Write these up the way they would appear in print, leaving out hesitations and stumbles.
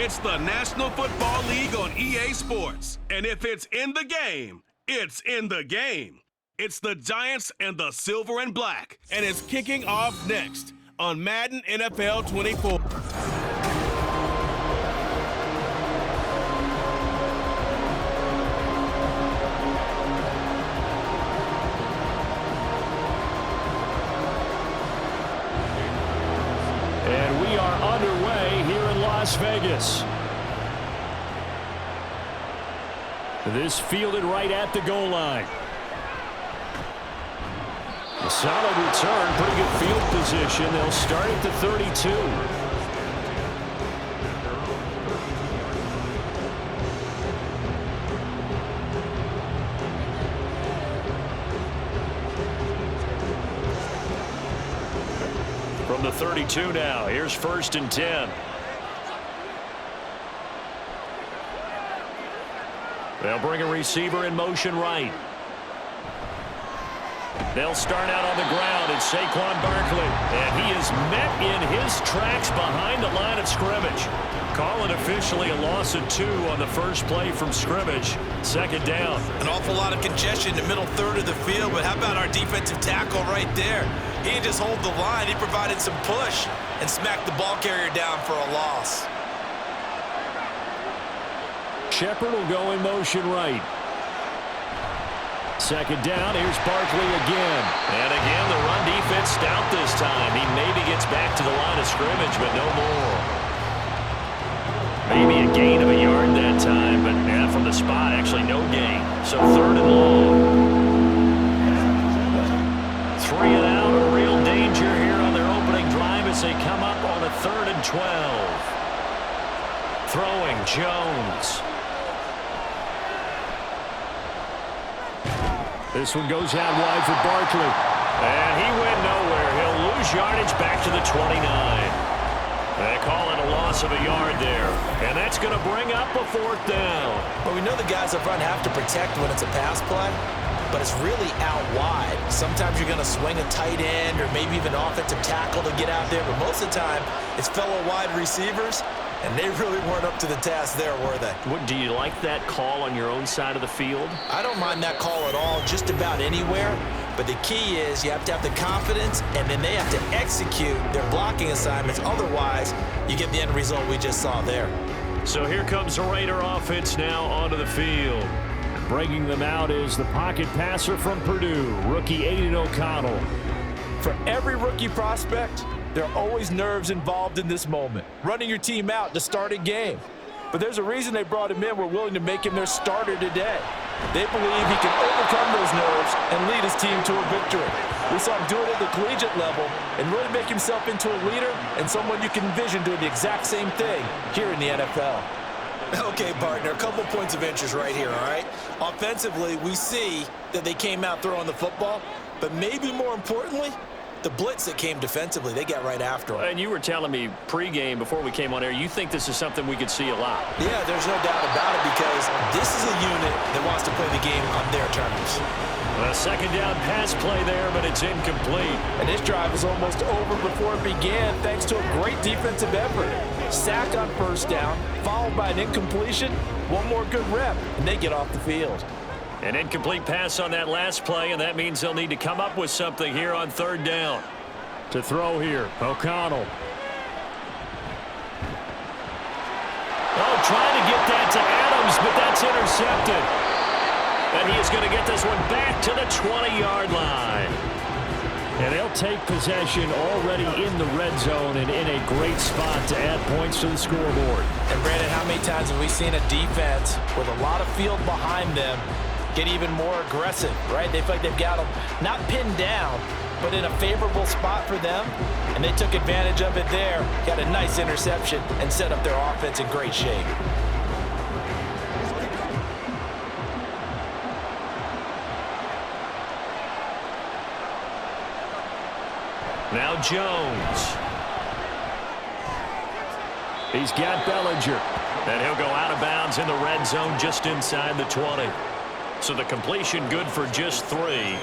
It's the National Football League on EA Sports. And if it's in the game, it's in the game. It's the Giants and the Silver and Black. And it's kicking off next on Madden NFL 24. And we are underway here in Las Vegas. This fielded right at the goal line. A solid return, pretty good field position. They'll start at the 32. From the 32 now, here's 1st and 10. They'll bring a receiver in motion right. They'll start out on the ground. It's Saquon Barkley. And he is met in his tracks behind the line of scrimmage. Call it officially a loss of 2 on the first play from scrimmage. 2nd down. An awful lot of congestion in the middle third of the field, but how about our defensive tackle right there? He didn't just hold the line. He provided some push and smacked the ball carrier down for a loss. Shepard will go in motion right. 2nd down, here's Barkley again. And again, the run defense stout this time. He maybe gets back to the line of scrimmage, but no more. Maybe a gain of a yard that time, but yeah, from the spot, actually no gain. So 3rd and long. 3 and out, a real danger here on their opening drive as they come up on a 3rd and 12. Throwing Jones. This one goes out wide for Barkley. And he went nowhere. He'll lose yardage back to the 29. They call it a loss of a yard there. And that's going to bring up a 4th down. But we know the guys up front have to protect when it's a pass play, but it's really out wide. Sometimes you're going to swing a tight end or maybe even offensive tackle to get out there, but most of the time it's fellow wide receivers, and they really weren't up to the task there, were they? What, do you like that call on your own side of the field? I don't mind that call at all, just about anywhere. But the key is you have to have the confidence, and then they have to execute their blocking assignments. Otherwise, you get the end result we just saw there. So here comes the Raider offense now onto the field. Breaking them out is the pocket passer from Purdue, rookie Aiden O'Connell. For every rookie prospect, there are always nerves involved in this moment, running your team out to start a game. But there's a reason they brought him in. We're willing to make him their starter today. They believe he can overcome those nerves and lead his team to a victory. We saw him do it at the collegiate level and really make himself into a leader and someone you can envision doing the exact same thing here in the NFL. Okay, partner, a couple points of interest right here, all right? Offensively, we see that they came out throwing the football, but maybe more importantly, the blitz that came defensively, they got right after him. And you were telling me pregame before we came on air, you think this is something we could see a lot. Yeah, there's no doubt about it because this is a unit that wants to play the game on their terms. A 2nd down pass play there, but it's incomplete. And this drive was almost over before it began thanks to a great defensive effort. Sack on 1st down, followed by an incompletion, one more good rep, and they get off the field. An incomplete pass on that last play, and that means they'll need to come up with something here on 3rd down. To throw here, O'Connell. Oh, trying to get that to Adams, but that's intercepted. And he is going to get this one back to the 20-yard line. And they'll take possession already in the red zone and in a great spot to add points to the scoreboard. And Brandon, how many times have we seen a defense with a lot of field behind them get even more aggressive, right? They feel like they've got them not pinned down, but in a favorable spot for them, and they took advantage of it there, got a nice interception, and set up their offense in great shape. Now Jones. He's got Bellinger. And he'll go out of bounds in the red zone just inside the 20. So the completion good for just 3.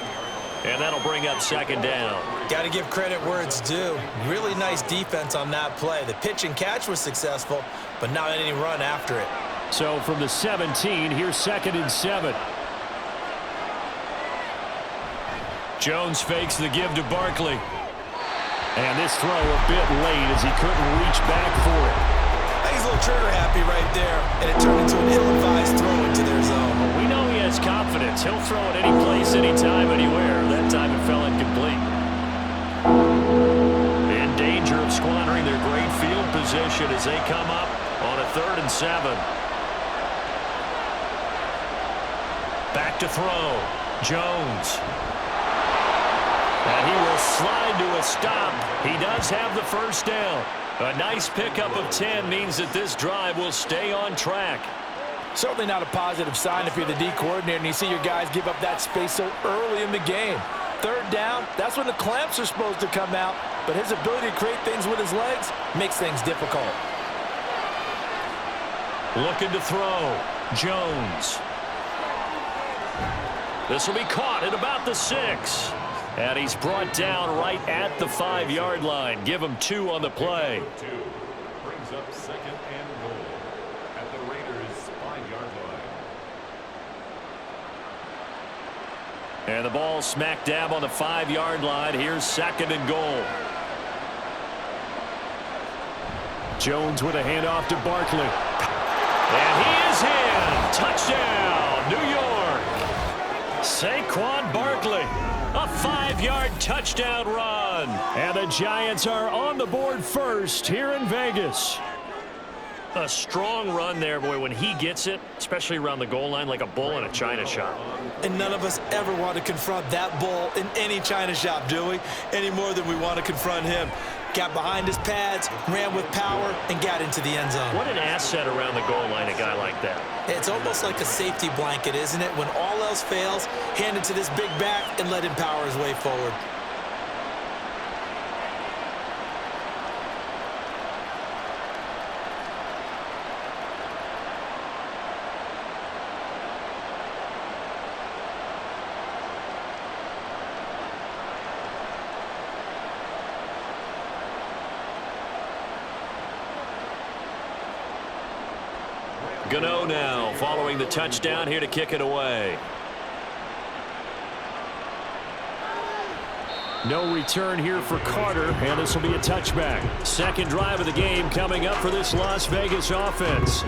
And that'll bring up second down. Got to give credit where it's due. Really nice defense on that play. The pitch and catch was successful, but not any run after it. So from the 17, here's 2nd and 7. Jones fakes the give to Barkley. And this throw a bit late as he couldn't reach back for it. I think he's a little trigger happy right there, and it turned into an ill-advised throw into their zone. We know he has confidence. He'll throw it any place, anytime, anywhere. That time it fell incomplete. In danger of squandering their great field position as they come up on a 3rd and 7. Back to throw. Jones. And he will slide to a stop. He does have the first down. A nice pickup of 10 means that this drive will stay on track. Certainly not a positive sign if you're the D coordinator and you see your guys give up that space so early in the game. 3rd down, that's when the clamps are supposed to come out, but his ability to create things with his legs makes things difficult. Looking to throw. Jones. This will be caught at about the 6. And he's brought down right at the 5-yard line. Give him 2 on the play. Brings up 2nd and goal at the Raiders' 5-yard line. And the ball smack dab on the 5-yard line. Here's 2nd and goal. Jones with a handoff to Barkley. And he is in. Touchdown, New York. Saquon Barkley. A 5-yard touchdown run. And the Giants are on the board first here in Vegas. A strong run there, boy, when he gets it, especially around the goal line, like a bull in a china shop. And none of us ever want to confront that bull in any china shop, do we? Any more than we want to confront him. Got behind his pads, ran with power, and got into the end zone. What an asset around the goal line, a guy like that. It's almost like a safety blanket, isn't it? When all else fails, hand it to this big back and let him power his way forward. Gano now following the touchdown here to kick it away. No return here for Carter, and this will be a touchback. 2nd drive of the game coming up for this Las Vegas offense.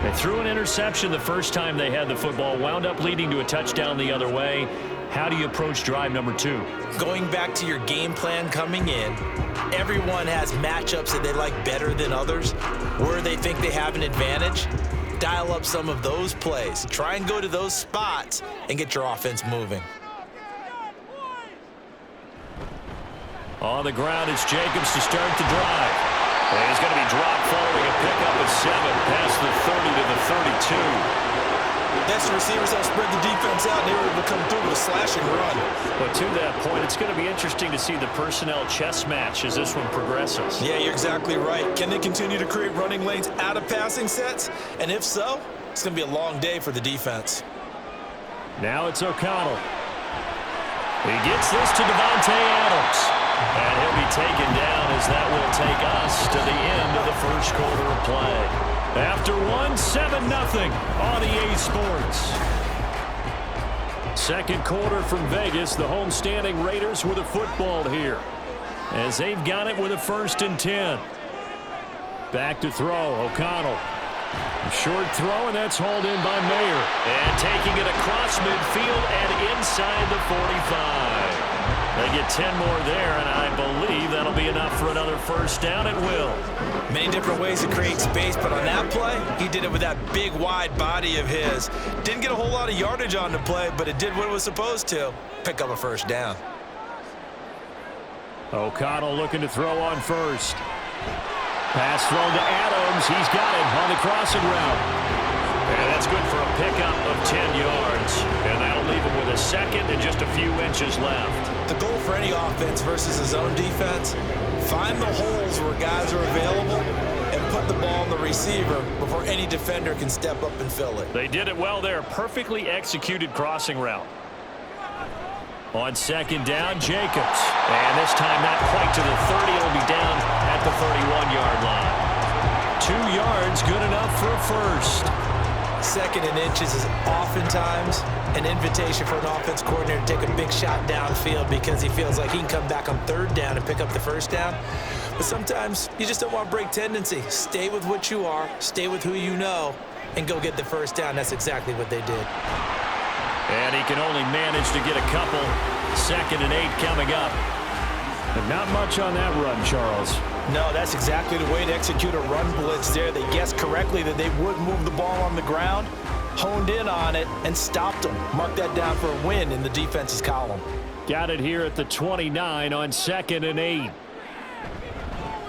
They threw an interception the first time they had the football, wound up leading to a touchdown the other way. How do you approach drive number 2? Going back to your game plan coming in, everyone has matchups that they like better than others, where they think they have an advantage. Dial up some of those plays. Try and go to those spots and get your offense moving. On the ground, it's Jacobs to start the drive. And he's going to be dropped following a pickup of 7 past the 30 to the 32. That's the receivers that spread the defense out, and they were able to come through with a slashing run. But to that point, it's going to be interesting to see the personnel chess match as this one progresses. Yeah, you're exactly right. Can they continue to create running lanes out of passing sets? And if so, it's going to be a long day for the defense. Now it's O'Connell. He gets this to Devontae Adams. And he'll be taken down as that will take us to the end of the first quarter of play. After 7-0 on EA Sports. 2nd quarter from Vegas, the homestanding Raiders with a football here, as they've got it with a 1st and 10. Back to throw, O'Connell. Short throw, and that's hauled in by Mayer. And taking it across midfield and inside the 45. They get 10 more there, and I believe that'll be enough for another 1st down at will. Many different ways to create space, but on that play, he did it with that big, wide body of his. Didn't get a whole lot of yardage on the play, but it did what it was supposed to. Pick up a 1st down. O'Connell looking to throw on 1st. Pass thrown to Adams. He's got it on the crossing route. And that's good for a pickup of 10 yards. And that'll leave him with a 2nd and just a few inches left. The goal for any offense versus his own defense, find the holes where guys are available and put the ball on the receiver before any defender can step up and fill it. They did it well there. Perfectly executed crossing route. On second down, Jacobs. And this time not quite to the 30. It'll be down at the 31-yard line. 2 yards, good enough for a first. Second and inches is oftentimes an invitation for an offense coordinator to take a big shot downfield because he feels like he can come back on third down and pick up the first down. But sometimes you just don't want to break tendency. Stay with what you are, stay with who you know, and go get the first down. That's exactly what they did. And he can only manage to get a couple. 2nd and 8 coming up. And not much on that run, Charles. No, that's exactly the way to execute a run blitz there. They guessed correctly that they would move the ball on the ground, honed in on it, and stopped them. Mark that down for a win in the defense's column. Got it here at the 29 on 2nd and 8.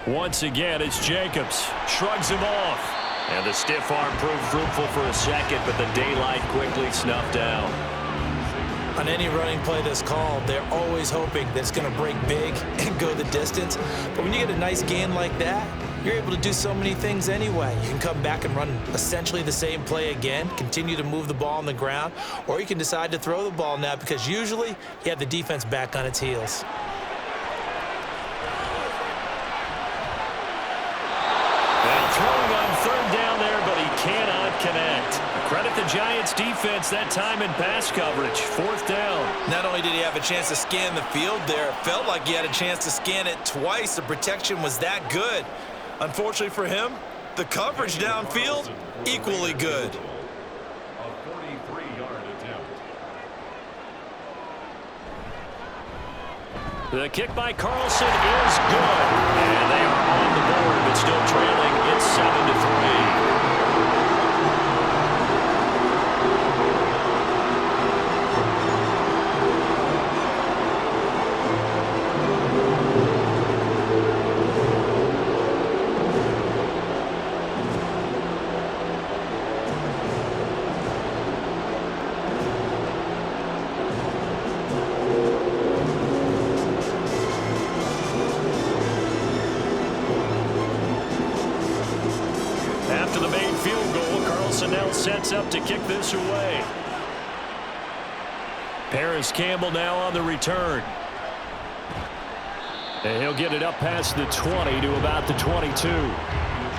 Once again, it's Jacobs. Shrugs him off. And the stiff arm proved fruitful for a second, but the daylight quickly snuffed out. On any running play that's called, they're always hoping that it's going to break big and go the distance. But when you get a nice gain like that, you're able to do so many things anyway. You can come back and run essentially the same play again, continue to move the ball on the ground, or you can decide to throw the ball now because usually you have the defense back on its heels. Throwing on third down there, but he cannot connect. Credit the Giants defense that time in pass coverage. 4th down. Not only did he have a chance to scan the field there, it felt like he had a chance to scan it twice. The protection was that good. Unfortunately for him, the coverage downfield, equally good. A 43-yard attempt. The kick by Carlson is good. And they are on the board, but still trailing. It's 7-3. Sets up to kick this away. Paris Campbell now on the return. And he'll get it up past the 20 to about the 22.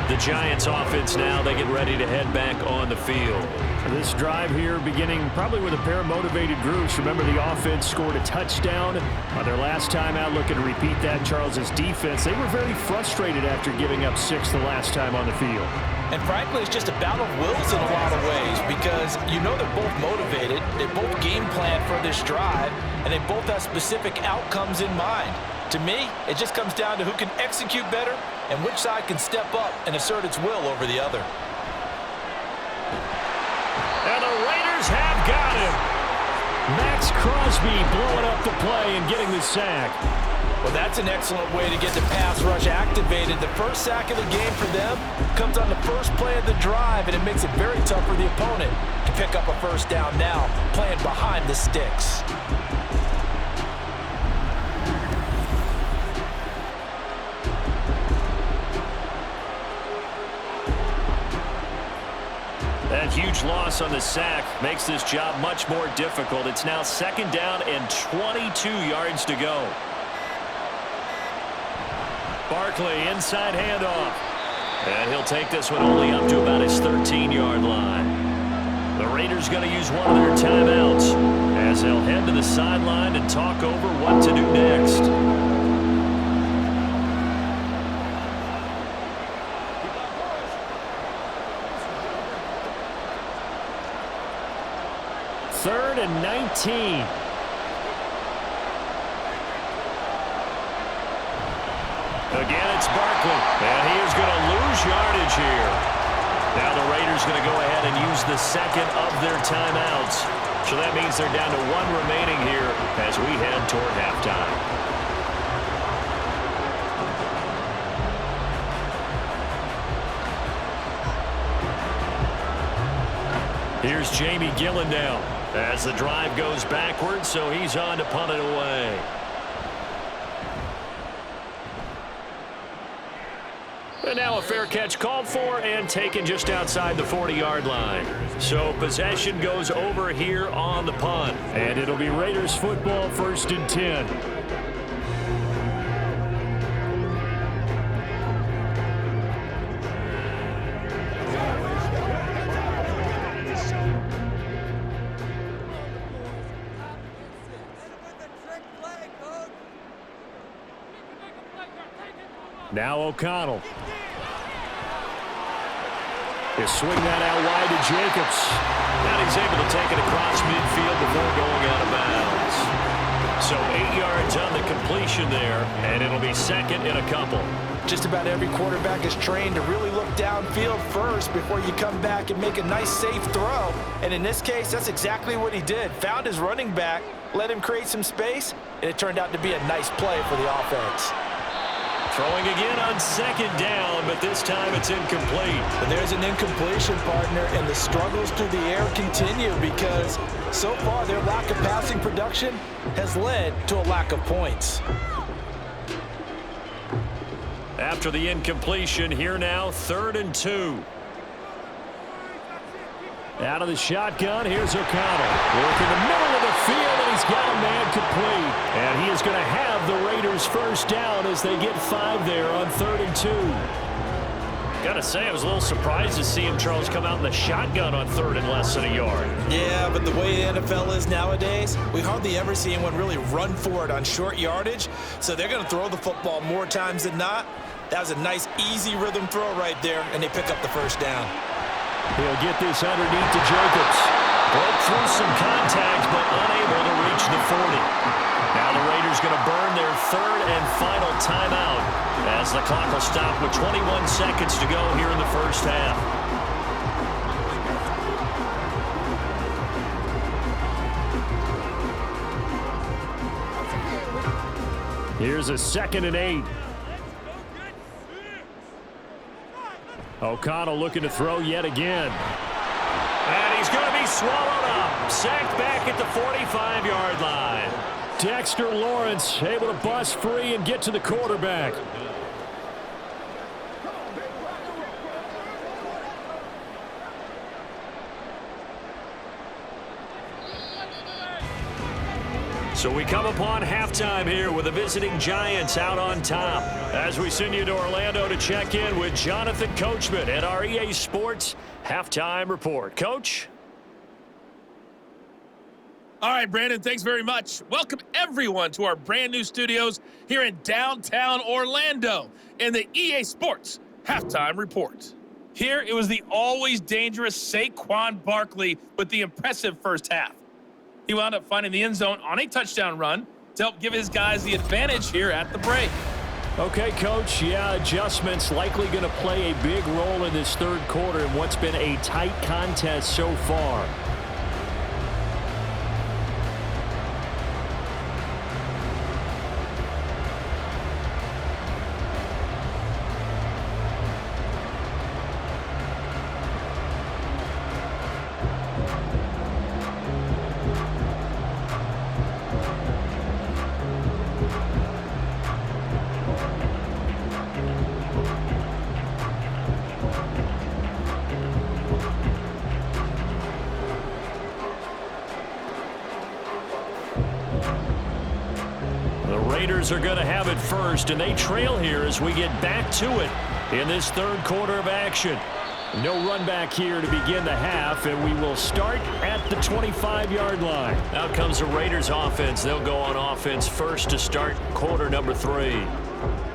The Giants offense now, they get ready to head back on the field. This drive here beginning probably with a pair of motivated groups. Remember, the offense scored a touchdown on their last time out. Looking to repeat that. Charles's defense, they were very frustrated after giving up 6 the last time on the field. And frankly, it's just a battle of wills in a lot of ways because you know they're both motivated, they both game plan for this drive, and they both have specific outcomes in mind. To me, it just comes down to who can execute better and which side can step up and assert its will over the other. And the Raiders have got him. Max Crosby blowing up the play and getting the sack. Well, that's an excellent way to get the pass rush activated. The first sack of the game for them comes on the first play of the drive, and it makes it very tough for the opponent to pick up a first down now, playing behind the sticks. That huge loss on the sack makes this job much more difficult. It's now 2nd down and 22 yards to go. Barkley, inside handoff. And he'll take this one only up to about his 13-yard line. The Raiders going to use one of their timeouts as they'll head to the sideline and talk over what to do next. Third and 19. Again, it's Barkley, and he is going to lose yardage here. Now the Raiders going to go ahead and use the 2nd of their timeouts. So that means they're down to 1 remaining here as we head toward halftime. Here's Jamie Gillen now as the drive goes backwards, so he's on to punt it away. And now a fair catch called for and taken just outside the 40-yard line. So possession goes over here on the punt. And it'll be Raiders football, 1st and 10. Now O'Connell. He'll swing that out wide to Jacobs. And he's able to take it across midfield before going out of bounds. So 8 yards on the completion there, and it'll be 2nd and a couple. Just about every quarterback is trained to really look downfield first before you come back and make a nice, safe throw. And in this case, that's exactly what he did. Found his running back, let him create some space, and it turned out to be a nice play for the offense. Throwing again on 2nd down, but this time it's incomplete. But there's an incompletion, partner, and the struggles through the air continue because so far their lack of passing production has led to a lack of points. After the incompletion, here now, 3rd and 2. Out of the shotgun, here's O'Connell. Working the middle of the field, and he's got a man complete. And he is going to have the Raiders 1st down as they get 5 there on 3rd and 2. Got to say, I was a little surprised to see him, Charles, come out in the shotgun on 3rd and less than a yard. Yeah, but the way the NFL is nowadays, we hardly ever see anyone really run for it on short yardage. So they're going to throw the football more times than not. That was a nice, easy rhythm throw right there, and they pick up the 1st down. He'll get this underneath to Jacobs. Broke through some contact, but unable to reach the 40. Now the Raiders going to burn their 3rd and final timeout as the clock will stop with 21 seconds to go here in the 1st half. Here's a 2nd and 8. O'Connell looking to throw yet again. And he's going to be swallowed up. Sacked back at the 45-yard line. Dexter Lawrence able to bust free and get to the quarterback. So we come upon halftime here with the visiting Giants out on top. As we send you to Orlando to check in with Jonathan Coachman at our EA Sports Halftime Report. Coach? All right, Brandon, thanks very much. Welcome, everyone, to our brand-new studios here in downtown Orlando in the EA Sports Halftime Report. Here, it was the always dangerous Saquon Barkley with the impressive first half. He wound up finding the end zone on a touchdown run to help give his guys the advantage here at the break. Okay, Coach, yeah, adjustments likely going to play a big role in this 3rd quarter in what's been a tight contest so far. Raiders are going to have it first, and they trail here as we get back to it in this 3rd quarter of action. No run back here to begin the half, and we will start at the 25-yard line. Out comes the Raiders offense. They'll go on offense first to start quarter number 3.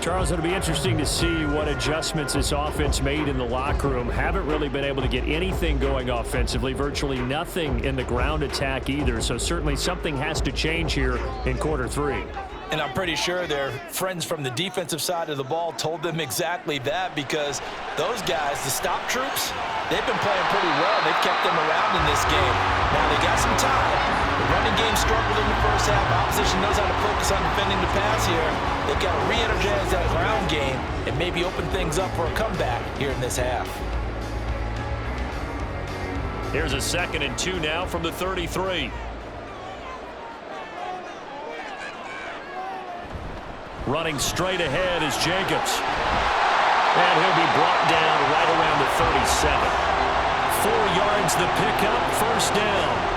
Charles, it'll be interesting to see what adjustments this offense made in the locker room. Haven't really been able to get anything going offensively, virtually nothing in the ground attack either. So certainly something has to change here in quarter 3. And I'm pretty sure their friends from the defensive side of the ball told them exactly that, because those guys, the stop troops, they've been playing pretty well. They've kept them around in this game. Now, they got some time. The running game struggled in the first half. Opposition knows how to focus on defending the pass here. They've got to re-energize that ground game and maybe open things up for a comeback here in this half. Here's a 2nd and 2 now from the 33. Running straight ahead is Jacobs. And he'll be brought down right around the 37. 4 yards the pickup, first down.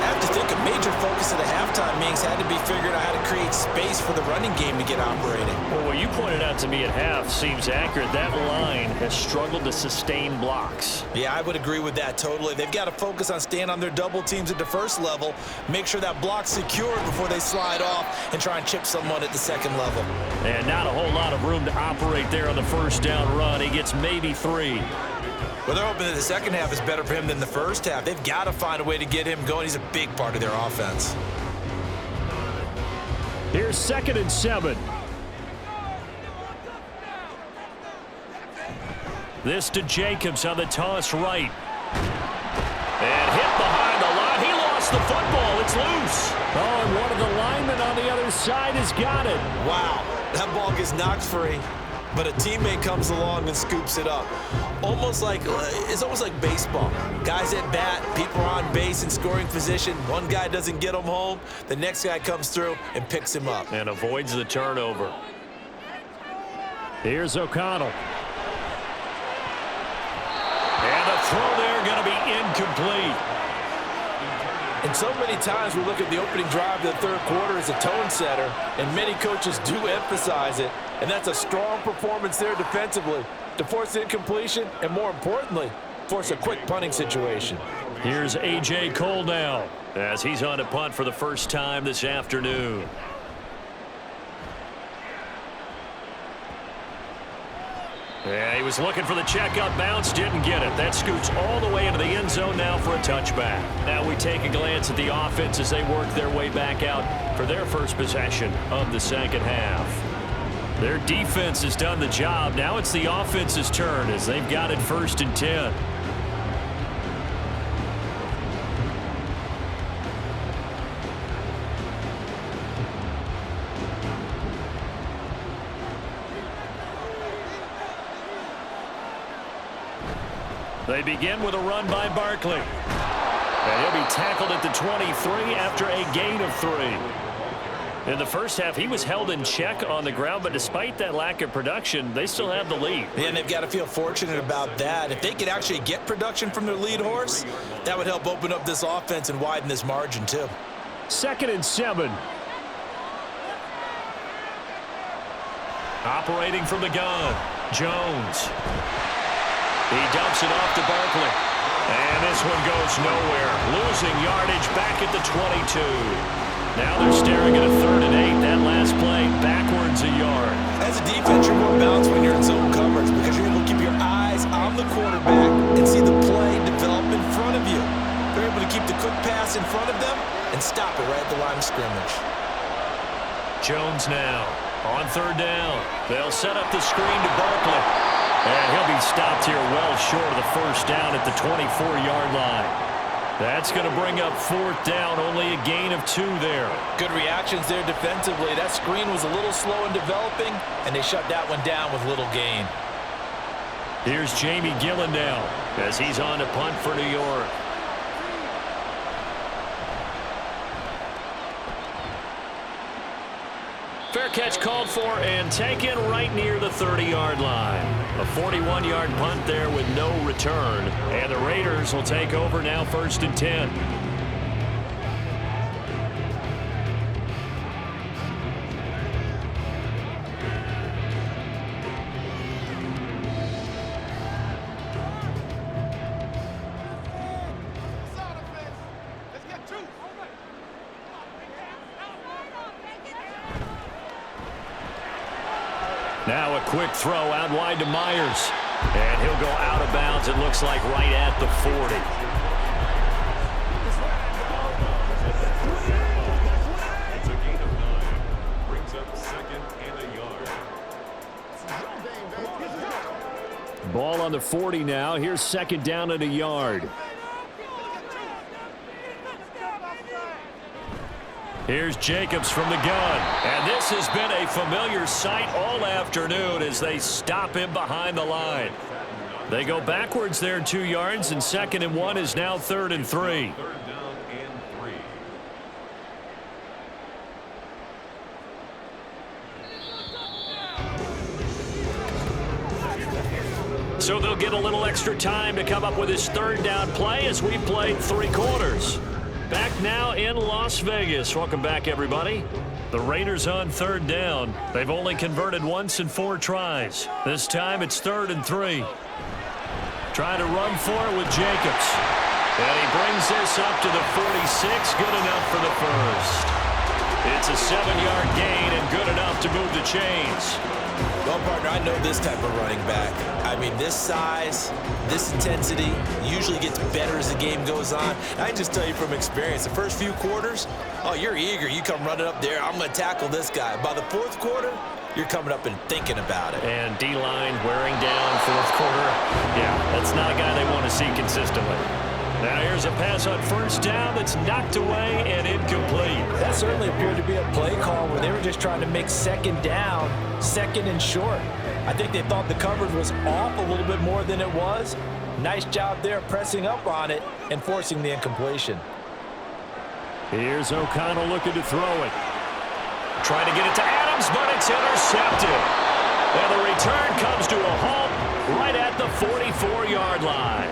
I have to think a major focus of the halftime meetings had to be figuring out how to create space for the running game to get operating. Well, what you pointed out to me at half seems accurate. That line has struggled to sustain blocks. Yeah, I would agree with that totally. They've got to focus on staying on their double teams at the first level, make sure that block's secured before they slide off and try and chip someone at the second level. And not a whole lot of room to operate there on the first down run. He gets maybe 3. Well, they're hoping that the second half is better for him than the first half. They've got to find a way to get him going. He's a big part of their offense. Here's 2nd and 7. This to Jacobs on the toss right. And hit behind the line. He lost the football. It's loose. Oh, and one of the linemen on the other side has got it. Wow, that ball gets knocked free, but a teammate comes along and scoops it up. It's almost like baseball. Guys at bat, people are on base in scoring position. One guy doesn't get him home. The next guy comes through and picks him up. And avoids the turnover. Here's O'Connell. And the throw there going to be incomplete. And so many times we look at the opening drive of the third quarter as a tone setter, and many coaches do emphasize it. And that's a strong performance there defensively to force incompletion and, more importantly, force a quick punting situation. Here's A.J. Cole now as he's on to punt for the first time this afternoon. Yeah, he was looking for the checkup bounce, didn't get it. That scoots all the way into the end zone now for a touchback. Now we take a glance at the offense as they work their way back out for their first possession of the second half. Their defense has done the job. Now it's the offense's turn as they've got it 1st and 10. They begin with a run by Barkley. And he'll be tackled at the 23 after a gain of 3. In the first half, he was held in check on the ground, but despite that lack of production, they still have the lead. Yeah, and they've got to feel fortunate about that. If they could actually get production from their lead horse, that would help open up this offense and widen this margin too. 2nd and 7. Operating from the gun, Jones. He dumps it off to Barkley. And this one goes nowhere. Losing yardage back at the 22. Now they're staring at a 3rd and 8. That last play backwards a yard. As a defense, you're more balanced when you're in zone coverage because you're able to keep your eyes on the quarterback and see the play develop in front of you. They're able to keep the quick pass in front of them and stop it right at the line of scrimmage. Jones now on 3rd down. They'll set up the screen to Barkley. And he'll be stopped here well short of the first down at the 24-yard line. That's going to bring up 4th down, only a gain of 2 there. Good reactions there defensively. That screen was a little slow in developing, and they shut that one down with little gain. Here's Jamie Gillen now as he's on to punt for New York. Fair catch called for and taken right near the 30-yard line. A 41-yard punt there with no return. And the Raiders will take over now 1st and 10. Now a quick throw out wide to Myers. And he'll go out of bounds, it looks like, right at the 40. It's a gain of 9. Brings up 2nd and a yard. Ball on the 40 now. Here's 2nd down and a yard. Here's Jacobs from the gun. And this has been a familiar sight all afternoon as they stop him behind the line. They go backwards there 2 yards, and 2nd and 1 is now 3rd and 3. 3rd down and 3. So they'll get a little extra time to come up with his third down play as we played 3 quarters. Back now in Las Vegas. Welcome back, everybody. The Raiders on third down. They've only converted once in 4 tries. This time it's 3rd and 3. Trying to run for it with Jacobs. And he brings this up to the 46. Good enough for the first. It's a 7-yard gain and good enough to move the chains. Well, partner, I know this type of running back. I mean, this size, this intensity usually gets better as the game goes on. And I can just tell you from experience, the first few quarters, oh, you're eager. You come running up there, I'm going to tackle this guy. By the 4th quarter, you're coming up and thinking about it. And D-line wearing down 4th quarter. Yeah, that's not a guy they want to see consistently. Now here's a pass on 1st down that's knocked away and incomplete. That certainly appeared to be a play call where they were just trying to make 2nd down, 2nd and short. I think they thought the coverage was off a little bit more than it was. Nice job there pressing up on it and forcing the incompletion. Here's O'Connell looking to throw it. Trying to get it to Adams, but it's intercepted. And the return comes to a halt right at the 44-yard line.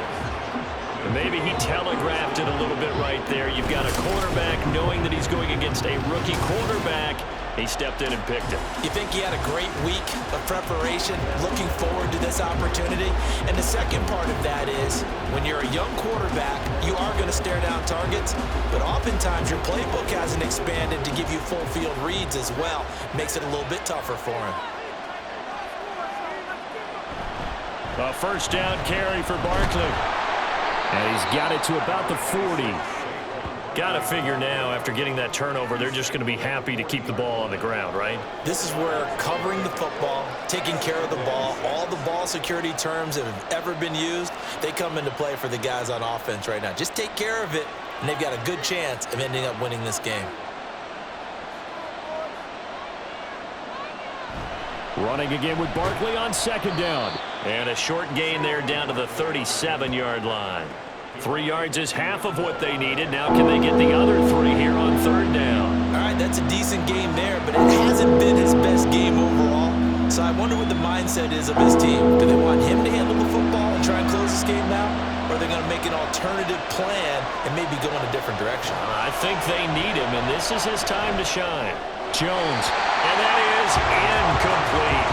Maybe he telegraphed it a little bit right there. You've got a quarterback knowing that he's going against a rookie quarterback. He stepped in and picked it. You think he had a great week of preparation, looking forward to this opportunity? And the second part of that is, when you're a young quarterback, you are going to stare down targets, but oftentimes your playbook hasn't expanded to give you full field reads as well. Makes it a little bit tougher for him. A 1st down carry for Barkley. And he's got it to about the 40. Got to figure now, after getting that turnover, they're just going to be happy to keep the ball on the ground, right? This is where covering the football, taking care of the ball, all the ball security terms that have ever been used, they come into play for the guys on offense right now. Just take care of it, and they've got a good chance of ending up winning this game. Running again with Barkley on 2nd down. And a short gain there down to the 37-yard line. 3 yards is half of what they needed. Now can they get the other 3 here on 3rd down? All right, that's a decent game there, but it hasn't been his best game overall. So I wonder what the mindset is of his team. Do they want him to handle the football and try and close this game out? Or are they going to make an alternative plan and maybe go in a different direction? I think they need him, and this is his time to shine. Jones, and that is incomplete.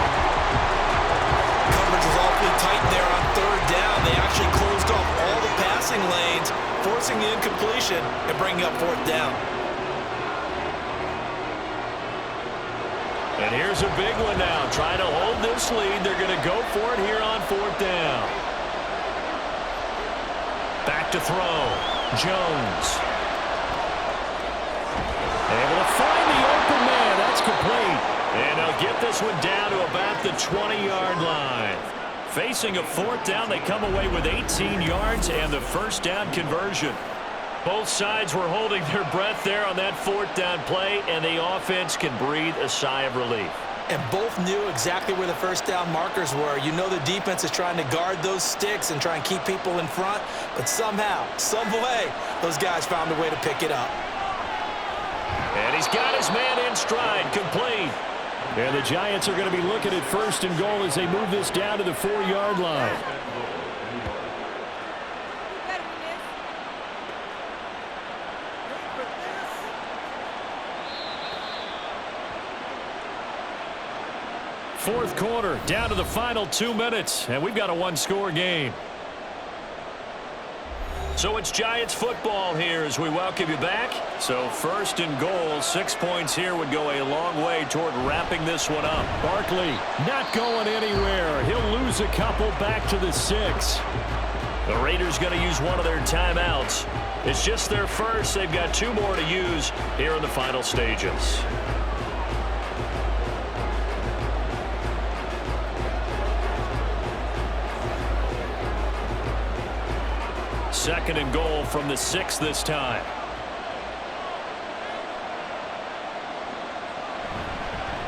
Coverage was awfully tight there on 3rd down. They actually closed off all the passing lanes, forcing the incompletion and bringing up 4th down. And here's a big one now. Trying to hold this lead. They're going to go for it here on 4th down. Back to throw. Jones. Able to find the open man. That's complete. And they'll get this one down to about the 20-yard line. Facing a 4th down, they come away with 18 yards and the 1st down conversion. Both sides were holding their breath there on that 4th down play, and the offense can breathe a sigh of relief. And both knew exactly where the 1st down markers were. You know the defense is trying to guard those sticks and try and keep people in front, but somehow, some way, those guys found a way to pick it up. And he's got his man in stride, complete. And the Giants are going to be looking at 1st and goal as they move this down to the 4-yard line. Fourth quarter, down to the final 2 minutes, and we've got a 1-score game. So it's Giants football here as we welcome you back. So 1st and goal, 6 points here would go a long way toward wrapping this one up. Barkley not going anywhere. He'll lose a couple back to the 6. The Raiders going to use one of their timeouts. It's just their first. They've got 2 more to use here in the final stages. Second and goal from the 6 this time.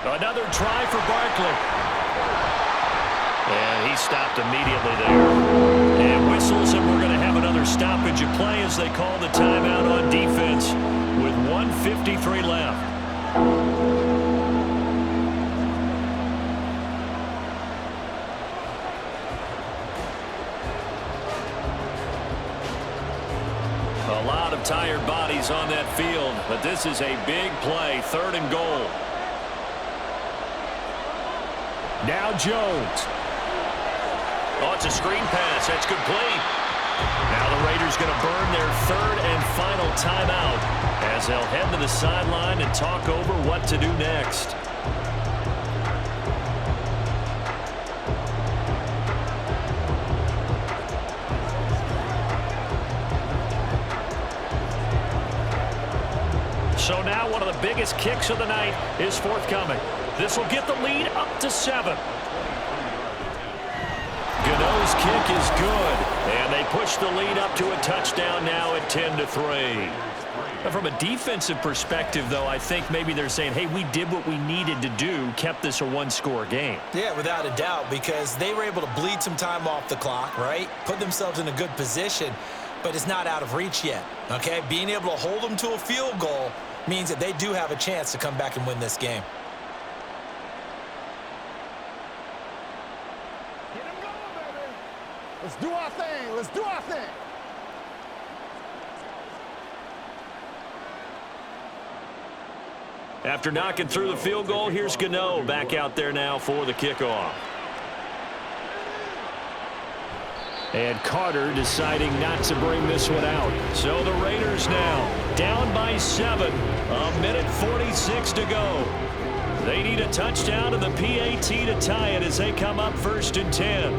Another try for Barkley. And he stopped immediately there. And whistles, and we're going to have another stoppage of play as they call the timeout on defense with 1:53 left. A lot of tired bodies on that field, but this is a big play, 3rd and goal. Now Jones. Oh, it's a screen pass. That's complete. Now the Raiders going to burn their 3rd and final timeout as they'll head to the sideline and talk over what to do next. So now one of the biggest kicks of the night is forthcoming. This will get the lead up to 7. Gano's kick is good, and they push the lead up to a touchdown now at 10-3. From a defensive perspective, though, I think maybe they're saying, hey, we did what we needed to do, kept this a 1-score game. Yeah, without a doubt, because they were able to bleed some time off the clock, right? Put themselves in a good position, but it's not out of reach yet, okay? Being able to hold them to a field goal means that they do have a chance to come back and win this game. Let's do our thing. Let's do our thing. After knocking through the field goal, here's Gano back out there now for the kickoff. And Carter deciding not to bring this one out. So the Raiders now down by 7. 1:46 to go. They need a touchdown and the PAT to tie it as they come up 1st and 10.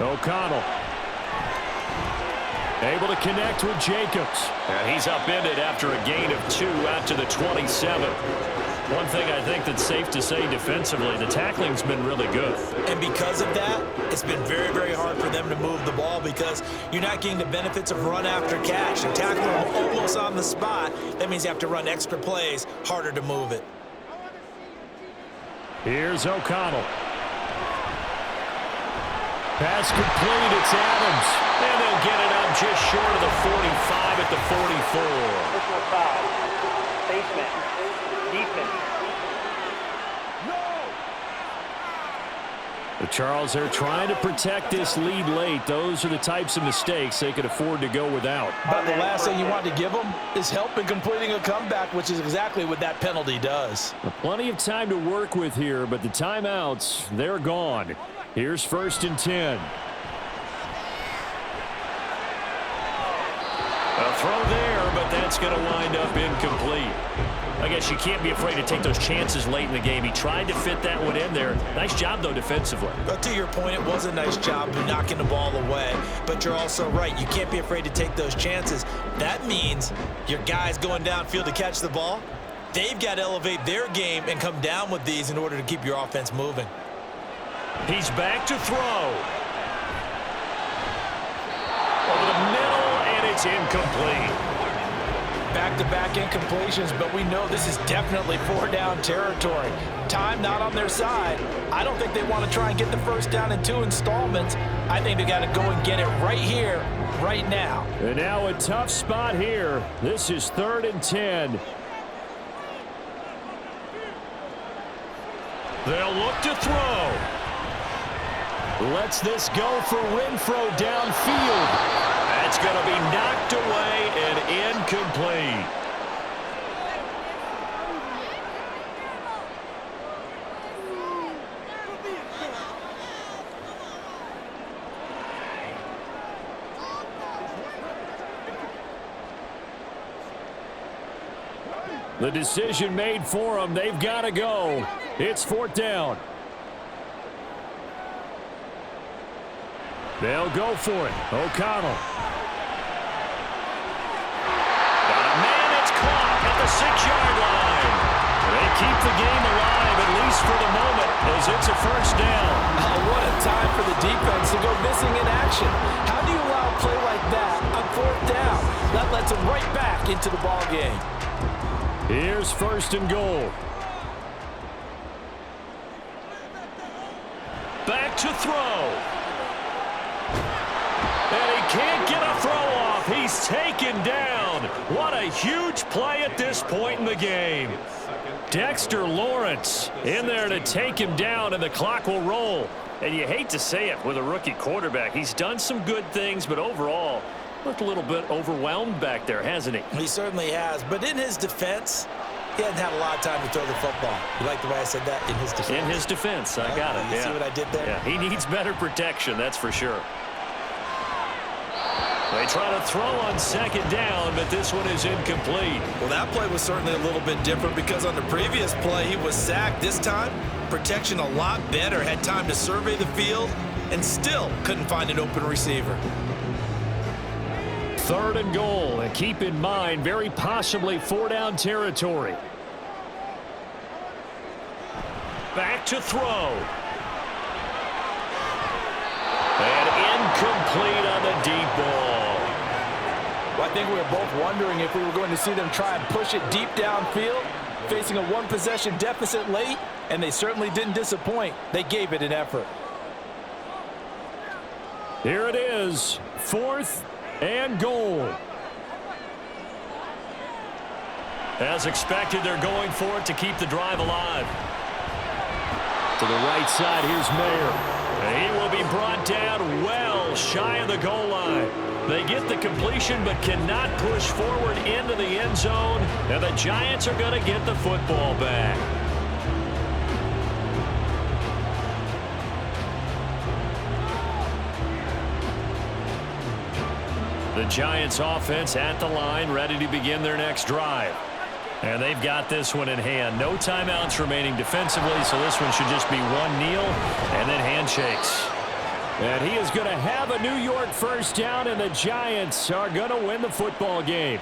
O'Connell able to connect with Jacobs. And he's upended after a gain of 2 out to the 27. One thing I think that's safe to say defensively, the tackling's been really good. And because of that, it's been very, very hard for them to move the ball because you're not getting the benefits of run after catch. You're tackling them almost on the spot. That means you have to run extra plays, harder to move it. Here's O'Connell. Pass complete, it's Adams. And they'll get it up just short of the 45 at the 44. Personal foul. Basement. Defense. Charles, they're trying to protect this lead late. Those are the types of mistakes they could afford to go without. But the last thing you want to give them is help in completing a comeback, which is exactly what that penalty does. Plenty of time to work with here, but the timeouts, they're gone. Here's 1st and 10. A throw there, but that's going to wind up incomplete. I guess you can't be afraid to take those chances late in the game. He tried to fit that one in there. Nice job, though, defensively. But to your point, it was a nice job of knocking the ball away. But you're also right. You can't be afraid to take those chances. That means your guys going downfield to catch the ball, they've got to elevate their game and come down with these in order to keep your offense moving. He's back to throw. Over the middle, and it's incomplete. Back-to-back incompletions, but we know this is definitely 4-down territory. Time not on their side. I don't think they want to try and get the first down in 2 installments. I think they got to go and get it right here, right now. And now a tough spot here. This is 3rd and 10. They'll look to throw. Lets this go for Renfro downfield. That's going to be knocked away and incomplete. The decision made for them. They've got to go. It's 4th down. They'll go for it. O'Connell. Got a man, it's caught at the 6-yard line. They keep the game alive, at least for the moment, as it's a 1st down. Oh, what a time for the defense to go missing in action. How do you allow a play like that on 4th down? That lets them right back into the ball game. Here's 1st and goal. Back to throw. And he can't get a throw off. He's taken down. What a a huge play at this point in the game. Dexter Lawrence in there to take him down, and the clock will roll. And you hate to say it with a rookie quarterback. He's done some good things, but overall, looked a little bit overwhelmed back there, hasn't he? He certainly has. But in his defense, he hasn't had a lot of time to throw the football. You like the way I said that? In his defense. In his defense. I got it. You see what I did there? Yeah, he needs better protection, that's for sure. They try to throw on second down, but this one is incomplete. Well, that play was certainly a little bit different because on the previous play, he was sacked. This time, protection a lot better. Had time to survey the field and still couldn't find an open receiver. 3rd and goal, and keep in mind, very possibly 4-down territory. Back to throw. And incomplete on the deep ball. Well, I think we were both wondering if we were going to see them try and push it deep downfield, facing a one-possession deficit late, and they certainly didn't disappoint. They gave it an effort. Here it is, 4th and goal. As expected, they're going for it to keep the drive alive. To the right side, here's Mayer. And he will be brought down well shy of the goal line. They get the completion but cannot push forward into the end zone. And the Giants are going to get the football back. The Giants offense at the line, ready to begin their next drive. And they've got this one in hand. No timeouts remaining defensively, so this one should just be one kneel and then handshakes. And he is going to have a New York first down, and the Giants are going to win the football game.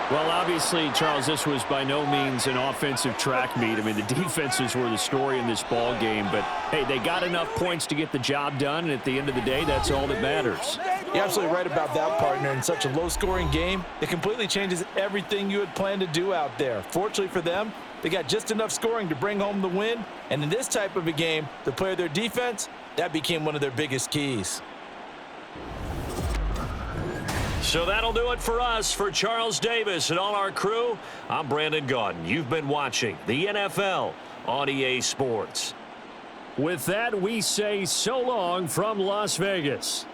Well, obviously, Charles, this was by no means an offensive track meet. I mean, the defenses were the story in this ball game, but hey, they got enough points to get the job done, and at the end of the day, that's all that matters. You're absolutely right about that, partner. In such a low-scoring game, it completely changes everything you had planned to do out there. Fortunately for them, they got just enough scoring to bring home the win, and in this type of a game, to play their defense, that became one of their biggest keys. So that'll do it for us. For Charles Davis and all our crew, I'm Brandon Gaudin. You've been watching the NFL on EA Sports. With that, we say so long from Las Vegas.